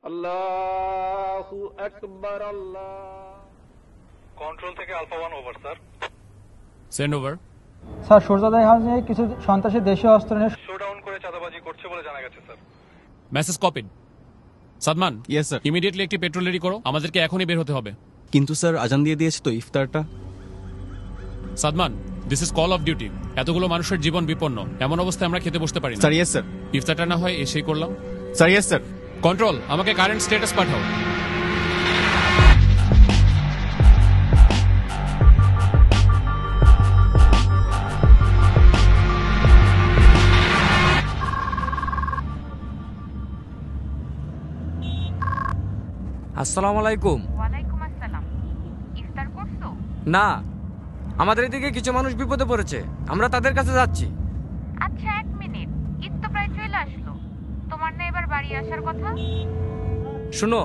আল্লাহু আকবার। আল্লাহ। কন্ট্রোল থেকে alpha 1 over sir. Send over. Sir সূর্যোদয় হাউসে কিছু সন্ত্রাসী দেশীয় অস্ত্র নিয়ে শোডাউন করে চাঁদাবাজি করছে বলে জানা গেছে sir. Message copied. Sadman, yes sir. Immediately একটি পেট্রোল রেডি করো, আমাদেরকে এখনই বের হতে হবে। কিন্তু স্যার আজান দিয়ে দিয়েছে তো ইফতারটা। Sadman, this is call of duty. এতগুলো মানুষের জীবন বিপন্ন, এমন অবস্থায় আমরা খেতে বসতে পারি না। Sir yes sir. ইফতারটা না হয় এসেই করলাম। Sir yes sir. কন্ট্রোল, আমাকে কারেন্ট স্ট্যাটাস পাঠাও। আসসালামু আলাইকুম। ওয়ালাইকুম আসসালাম। ইফতার করছো? না, আমাদের এদিকে কিছু মানুষ বিপদে পড়েছে, আমরা তাদের কাছে যাচ্ছি। আচ্ছা, 1 মিনিট, ঈদ তো প্রায় চলে আসলো, তোমার না এবার বাড়ি আসার কথা? শুনো,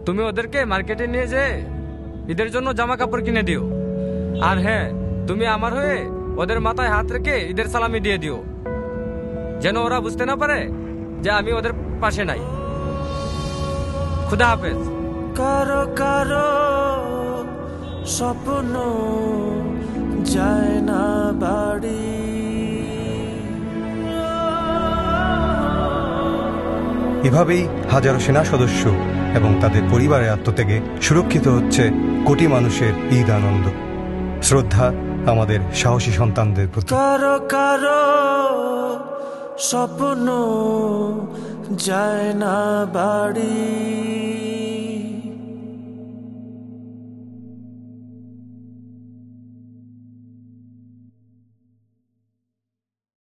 তুমি ওদেরকে মার্কেটে নিয়ে যেয়ে ঈদের জন্য জামা কাপড় কিনে দিও। আর হ্যাঁ, তুমি আমার হয়ে ওদের মাথায় হাত রেখে ঈদের সালামি দিয়ে দিও, যেন ওরা বুঝতে না পারে যে আমি ওদের পাশে নাই। খুদা হাফেজ। কারো কারো স্বপ্ন যায় না বাড়ি, এভাবেই হাজারো সেনা সদস্য এবং তাদের পরিবারের আত্মত্যাগে সুরক্ষিত হচ্ছে কোটি মানুষের ঈদ আনন্দ। শ্রদ্ধা আমাদের সাহসী সন্তানদের প্রতি। কারো কারো স্বপ্ন যায় না বাড়ি।